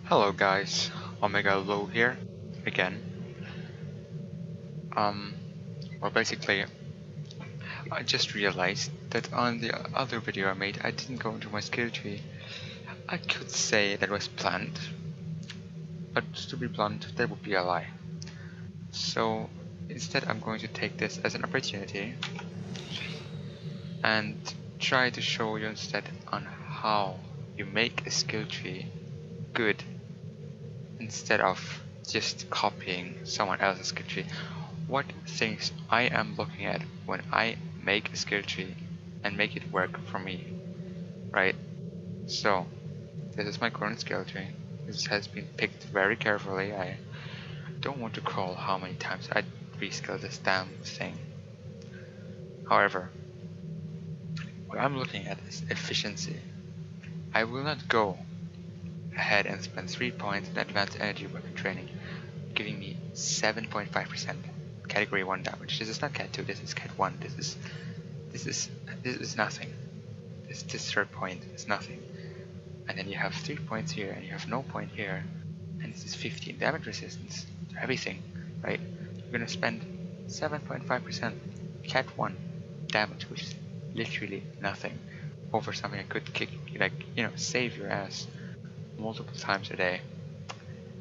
Hello guys, OmegaLow here again. Um, basically, I just realized that on the other video I made, I didn't go into my skill tree. I could say that was planned, but to be blunt, that would be a lie. So instead, I'm going to take this as an opportunity and try to show you instead on how you make a skill tree good instead of just copying someone else's skill tree. What things I am looking at when I make a skill tree and make it work for me, right? So this is my current skill tree. This has been picked very carefully. I don't want to call how many times I reskill this damn thing. However, what I'm looking at is efficiency. I will not go ahead and spend 3 points in advanced energy weapon training, giving me 7.5% category 1 damage. This is not cat 2, this is cat 1. This is nothing. This third point is nothing. And then you have 3 points here and you have no point here. And this is 15 damage resistance to everything, right? You're gonna spend 7.5% cat 1 damage, which is literally nothing, over something that could kick, like, save your ass multiple times a day.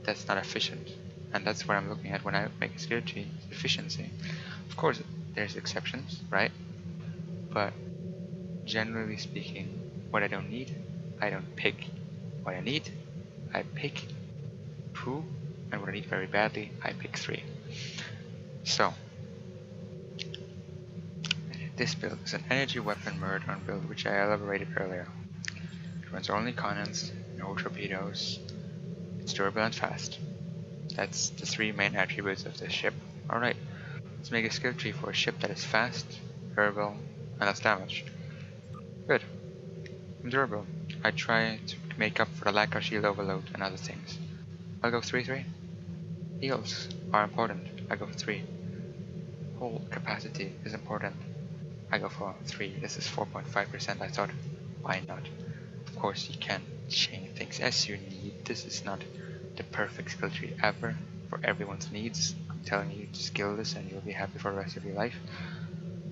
That's not efficient. And that's what I'm looking at when I make a skill tree, efficiency. Of course, there's exceptions, right? But generally speaking, what I don't need, I don't pick. What I need, I pick 2, and what I need very badly, I pick 3. So, this build is an energy weapon murder build, which I elaborated earlier. It runs only cannons, no torpedoes, it's durable and fast. That's the 3 main attributes of this ship. Alright, let's make a skill tree for a ship that is fast, durable, and less damaged. Good. Durable. I try to make up for the lack of shield overload and other things. I'll go 3-3. Heals are important. I go for 3. Hull capacity is important. I go for 3. This is 4.5%. I thought, why not? Of course, you can change things as you need. This is not the perfect skill tree ever for everyone's needs. I'm telling you to skill this and you'll be happy for the rest of your life.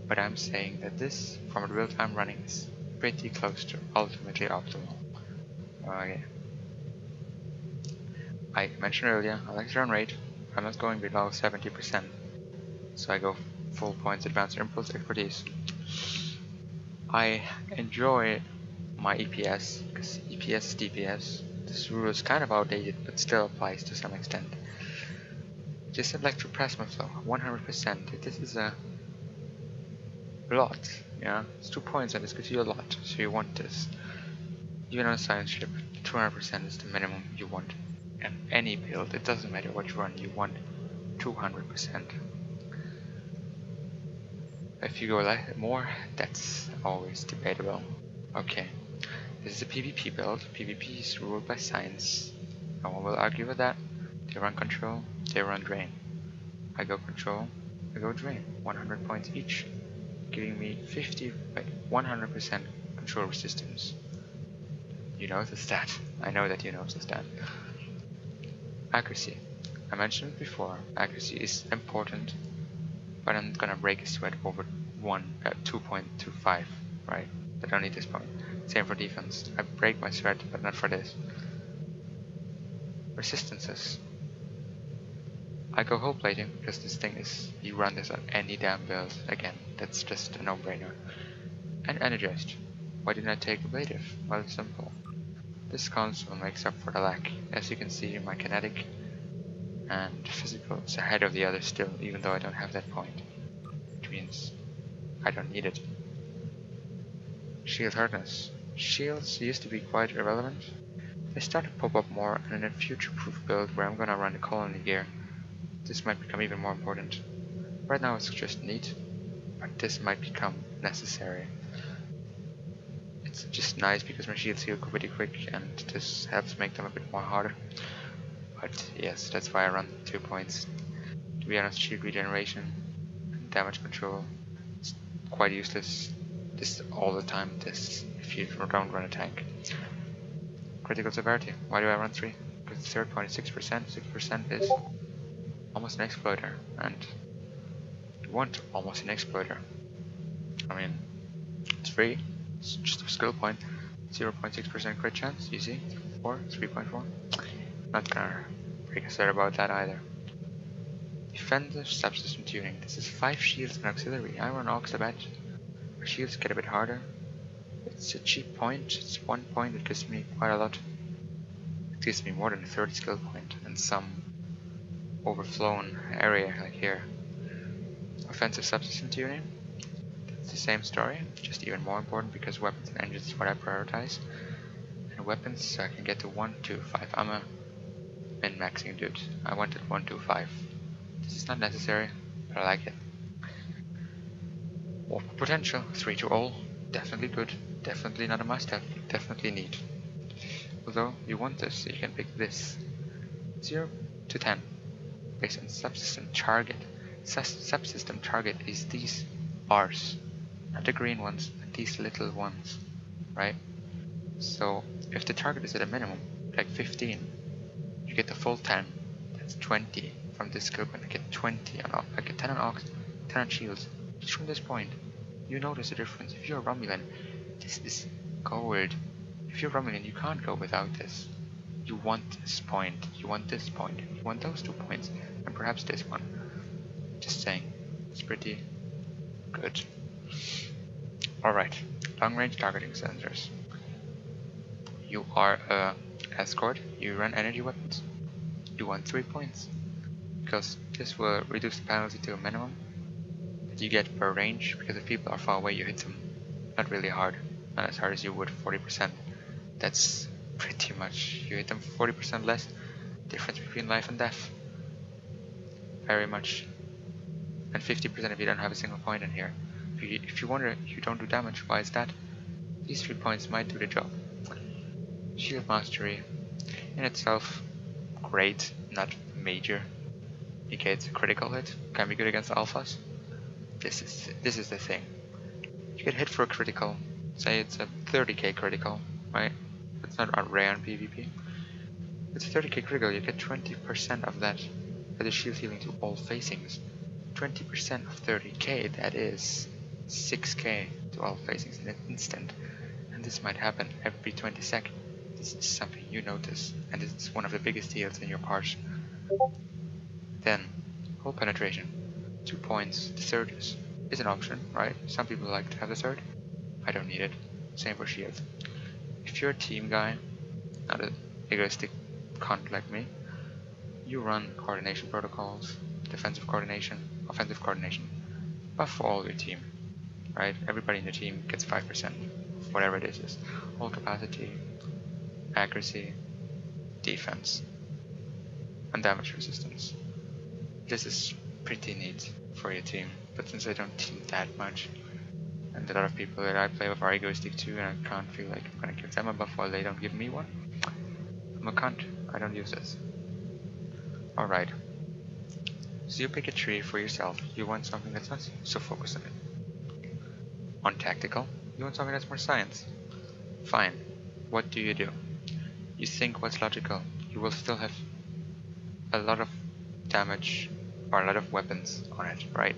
But I'm saying that this, from the build I'm running, is pretty close to ultimately optimal. Okay. I mentioned earlier, I like the run rate. I'm not going below 70%. So I go full points advanced impulse expertise. I enjoy my EPS, because EPS is DPS. This rule is kind of outdated, but still applies to some extent. Just electroplasma flow, 100%. This is a lot, yeah? It's 2 points and this gives you a lot, so you want this. Even on a science ship, 200% is the minimum you want. And any build, it doesn't matter what you run, you want 200%. If you go more, that's always debatable. Okay, this is a PvP build. PvP is ruled by science. No one will argue with that. They run control, they run drain. I go control, I go drain. 100 points each, giving me 100% control resistance. You know the stat. I know that you know the stat. Accuracy. I mentioned it before. Accuracy is important, but I'm gonna break a sweat over 2.25, right? I don't need this point. Same for defense. I break my sweat, but not for this. Resistances. I go hull plating because this thing is, you run this on any damn build. Again, that's just a no-brainer. And energized. Why didn't I take ablative? Well, it's simple. This console makes up for the lack. As you can see, my kinetic and physical is ahead of the others still, even though I don't have that point. Which means I don't need it. Shield hardness. Shields used to be quite irrelevant. They start to pop up more, and in a future-proof build where I'm gonna run the colony gear, this might become even more important. Right now it's just neat, but this might become necessary. It's just nice because my shields heal pretty quick, and this helps make them a bit more harder. But yes, that's why I run 2 points. To be honest, shield regeneration and damage control is quite useless. This all the time, this if you don't run a tank. Critical severity. Why do I run 3? because the third point is 6%. 6% is almost an exploiter, and you want almost an exploiter. I mean, it's free, it's just a skill point. 0.6% crit chance, easy. 3.4. Not gonna break a sweat about that either. Defensive subsystem tuning. This is 5 shields and auxiliary. I run aux a bit. Our shields get a bit harder. It's a cheap point. It's 1 point. It gives me quite a lot. It gives me more than a 30 skill point and some overflown area like here. Offensive subsystem tuning. It's the same story, just even more important because weapons and engines is what I prioritize. And weapons I can get to 125. I'm a min-maxing dude. I wanted 125. This is not necessary, but I like it. Warp potential, 3 to all. Definitely good. Definitely not a must-have. Definitely need. Although you want this, so you can pick this. 0 to 10. Based on subsystem target. Subsystem target is these bars. Not the green ones, but these little ones. Right? So if the target is at a minimum, like 15, you get the full 10. That's 20 from this skill point. I get 20 on I get 10 on Ox, 10 on shields. Just from this point, you notice the difference. If you're a Romulan, this is gold. If you're Romulan, you can't go without this. You want this point, you want this point, you want those 2 points, and perhaps this one. Just saying, it's pretty good. Alright, long range targeting sensors. You are a escort, you run energy weapons, you want 3 points. Because this will reduce the penalty to a minimum that you get per range, because if people are far away you hit them not really hard, not as hard as you would 40%. That's pretty much, you hit them 40% less, difference between life and death. Very much. And 50% if you don't have a single point in here. If you wonder you don't do damage, why is that? These 3 points might do the job. Shield mastery in itself, great, not major. Negates a critical hit, can be good against alphas. This is the thing. You get hit for a critical, say it's a 30k critical, right? It's not rare on PvP. It's a 30k critical, you get 20% of that as a shield healing to all facings. 20% of 30k, that is 6k to all facings in an instant. And this might happen every 20 seconds. This is something you notice, and this is one of the biggest heals in your part. Then, hull penetration, 2 points. The third is an option, right? Some people like to have the third. I don't need it. Same for shield. If you're a team guy, not an egoistic cunt like me, you run coordination protocols, defensive coordination, offensive coordination. Buff for all your team, right? Everybody in the team gets 5%, whatever this is. Hull capacity, accuracy, defense, and damage resistance. This is pretty neat for your team, but since I don't team that much, and a lot of people that I play with are egoistic too, and I can't feel like I'm gonna give them a buff while they don't give me one, I'm a cunt, I don't use this. Alright, so you pick a tree for yourself. You want something that's not so focused on it. On tactical, you want something that's more science. Fine, what do? You think what's logical. You will still have a lot of damage or a lot of weapons on it, right?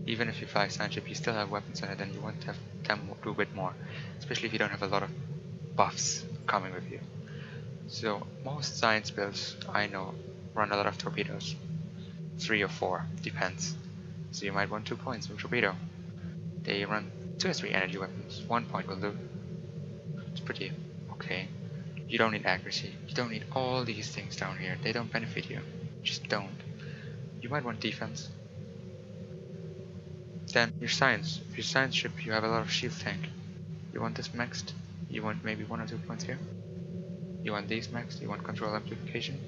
Even if you fly science ship, you still have weapons on it, and you want to have them do a bit more, especially if you don't have a lot of buffs coming with you. So most science builds I know run a lot of torpedoes, 3 or 4, depends. So you might want 2 points from torpedo. They run 2 or 3 energy weapons, 1 point will do. It's pretty okay. You don't need accuracy, you don't need all these things down here, they don't benefit you, just don't. You might want defense. Then your science, if your science ship you have a lot of shield tank. You want this maxed, you want maybe 1 or 2 points here. You want these maxed, you want control amplification.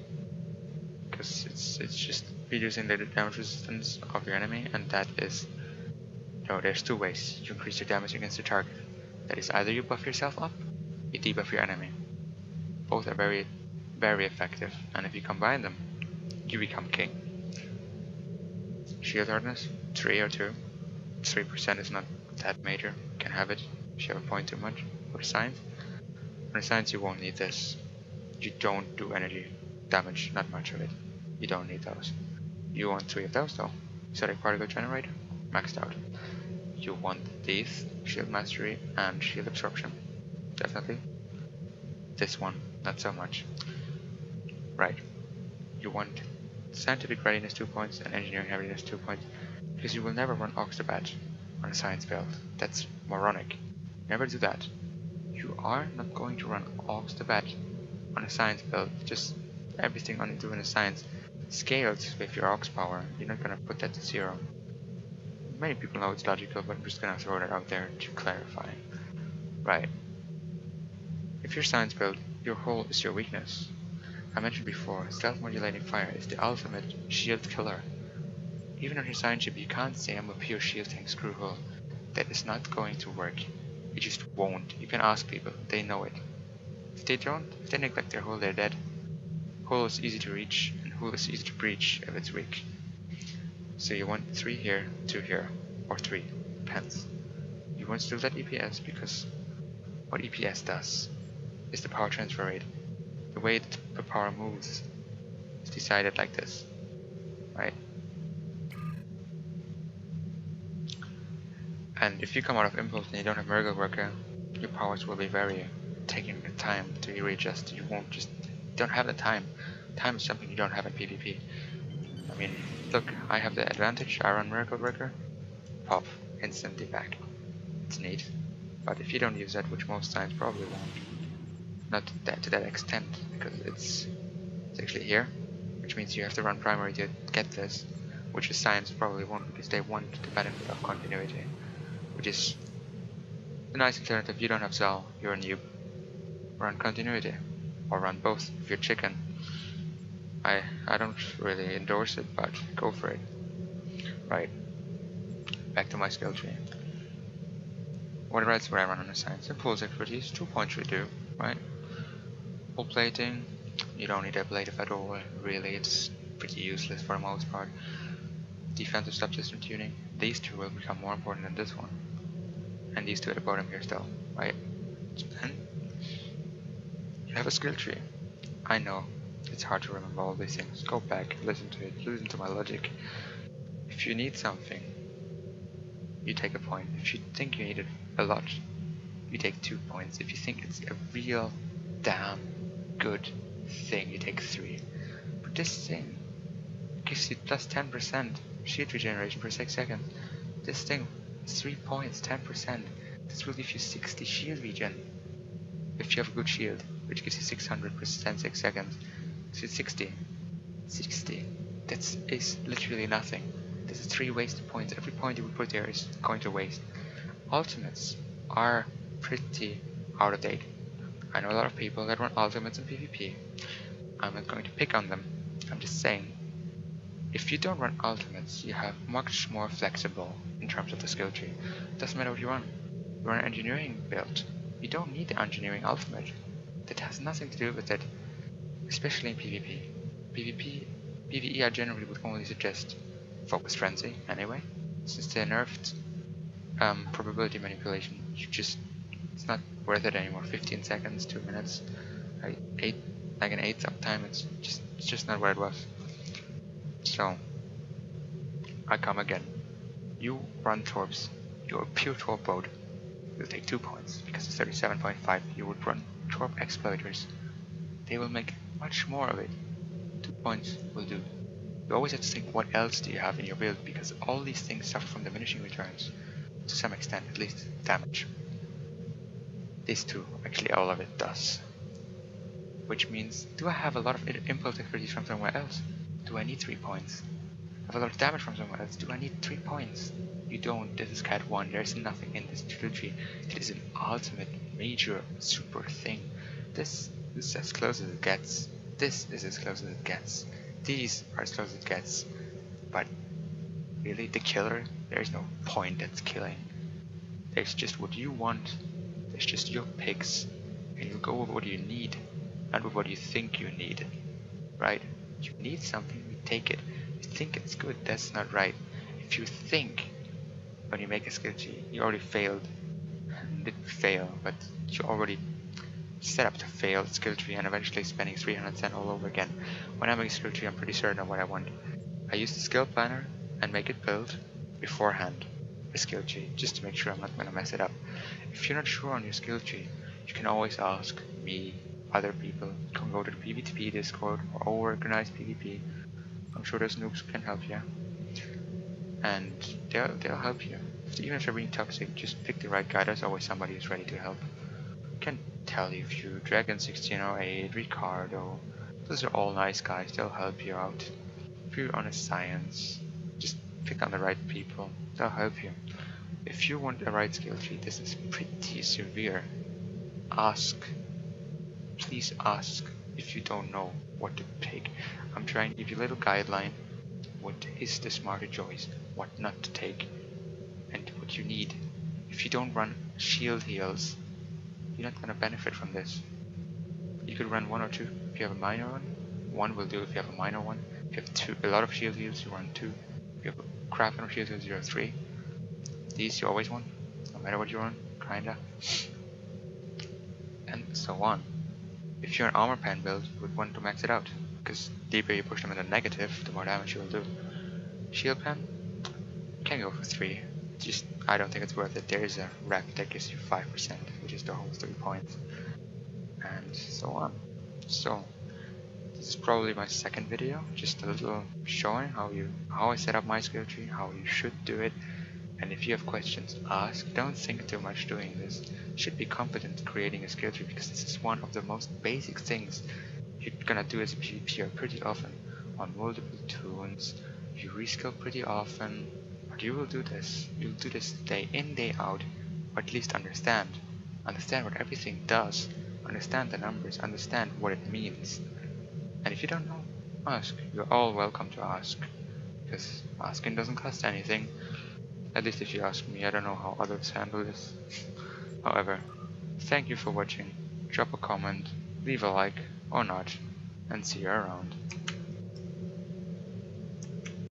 Because it's just reducing the damage resistance of your enemy, and that is, there's 2 ways you increase your damage against the target. That is either you buff yourself up, you debuff your enemy. Both are very, very effective, and if you combine them, you become king. Shield hardness, 3 or 2. 3% is not that major, you can have it if you have a point too much. For science, for science you won't need this. You don't do energy damage, not much of it. You don't need those. You want 3 of those though. Static particle generator, maxed out. You want these, shield mastery and shield absorption, definitely. This one, not so much. Right. You want scientific readiness 2 points and engineering readiness 2 points, because you will never run Oxtabat on a science build. That's moronic. Never do that. You are not going to run Oxtabat on a science build. Just everything only doing a science scales with your Ox power. You're not gonna put that to 0. Many people know it's logical, but I'm just gonna throw that out there to clarify. Right. If your science build, your hull is your weakness. I mentioned before, stealth modulating fire is the ultimate shield killer. Even on your science ship, you can't say I'm a pure shield tank screw hull. That is not going to work. It just won't. You can ask people, they know it. If they don't, if they neglect their hull, they're dead. Hull is easy to reach, and hull is easy to breach if it's weak. So you want 3 here, 2 here, or 3, depends. You want to do that EPS because what EPS does is the power transfer rate. The way that the power moves is decided like this, right? And if you come out of impulse and you don't have miracle worker, your powers will be very taking the time to readjust. You don't have the time. Time is something you don't have in PvP. I mean, look, I have the advantage. I run miracle worker, pop, instantly back. It's neat, but if you don't use that, which most times probably won't, not to that extent, because it's actually here, which means you have to run primary to get this, which is science probably won't, because they want the benefit of continuity, which is a nice alternative. You don't have Zal, you're a noob. Run continuity, or run both if you're chicken. I don't really endorse it, but go for it. Right, back to my skill tree. What else would I run on the science? Impulse expertise, 2 points would do, right? Hull plating, you don't need ablative at all, really, it's pretty useless for the most part. Defensive subsystem tuning, these 2 will become more important than this one. And these 2 at the bottom here still, right? Then you have a skill tree. I know, it's hard to remember all these things. Go back, listen to it, listen to my logic. If you need something, you take a point. If you think you need it a lot, you take 2 points. If you think it's a real damn good thing, you take 3. But this thing gives you plus 10% shield regeneration per 6 seconds. This thing is 3 points, 10%. This will give you 60 shield regen if you have a good shield, which gives you 600% 6 seconds. So it's 60. 60. That is literally nothing. This is 3 wasted points. Every point you would put there is going to waste. Ultimates are pretty out of date. I know a lot of people that run ultimates in PvP. I'm not going to pick on them. I'm just saying, if you don't run ultimates, you have much more flexible in terms of the skill tree. Doesn't matter what you run. You run an engineering build. You don't need the engineering ultimate. That has nothing to do with it, especially in PvP. PvE I generally would only suggest Focus Frenzy anyway, since they nerfed probability manipulation. It's not worth it anymore. 15 seconds, 2 minutes, like an 8 uptime. It's just not what it was. So I come again. You run Torps. You're a pure Torp boat. You'll take 2 points because it's 37.5. You would run Torp Exploiters. They will make much more of it. 2 points will do. You always have to think, what else do you have in your build, because all these things suffer from diminishing returns to some extent, at least damage. These 2, actually all of it does. Which means, do I have a lot of impulse expertise from somewhere else? Do I need 3 points? I have a lot of damage from somewhere else. Do I need 3 points? You don't. This is Cat 1. There is nothing in this trilogy. It is an ultimate, major, super thing. This is as close as it gets. This is as close as it gets. These are as close as it gets. But really, the killer, there is no point that's killing. There's just what you want. There's just your picks. And you go with what you need, not with what you think you need. Right? You need something, you take it. You think it's good, that's not right. If you think when you make a skill tree, you already failed. You didn't fail, but you already set up to fail Skilltree and eventually spending 300 cents all over again. When I make Skilltree, I'm pretty certain of what I want. I use the skill planner and make it build beforehand a skill tree just to make sure I'm not going to mess it up. If you're not sure on your skill tree, you can always ask me, other people. You can go to the PvP Discord or organized PvP. I'm sure those noobs can help you, and they'll help you. Even if they're being toxic, just pick the right guy. There's always somebody who's ready to help. I can tell you if you Dragon 1608, Ricardo, those are all nice guys. They'll help you out. If you're on a science, just pick on the right people. They'll help you. If you want a right skill tree, this is pretty severe. Ask. Please ask if you don't know what to pick. I'm trying to give you a little guideline. What is the smarter choice? What not to take? And what you need. If you don't run shield heals, you're not gonna benefit from this. You could run one or two if you have a minor one. One will do if you have a minor one. If you have a lot of shield heals, you run two. If you have a crap ton of shield heals, you run three. These you always want, no matter what you run, kinda. And so on. If you're an armor pen build, you would want to max it out, because the deeper you push them in the negative, the more damage you will do. Shield pen can go for 3. Just I don't think it's worth it. There is a rep that gives you 5%, which is the whole 3 points. And so on. So this is probably my second video, just a little showing how I set up my skill tree, how you should do it. And if you have questions, ask. Don't think too much doing this. You should be confident creating a skill tree, because this is one of the most basic things you're gonna do as a PvPer pretty often on multiple tunes. You reskill pretty often, but you will do this. You'll do this day in, day out, or at least understand. Understand what everything does. Understand the numbers. Understand what it means. And if you don't know, ask. You're all welcome to ask, because asking doesn't cost anything. At least if you ask me. I don't know how others handle this. However, thank you for watching. Drop a comment, leave a like or not, and see you around.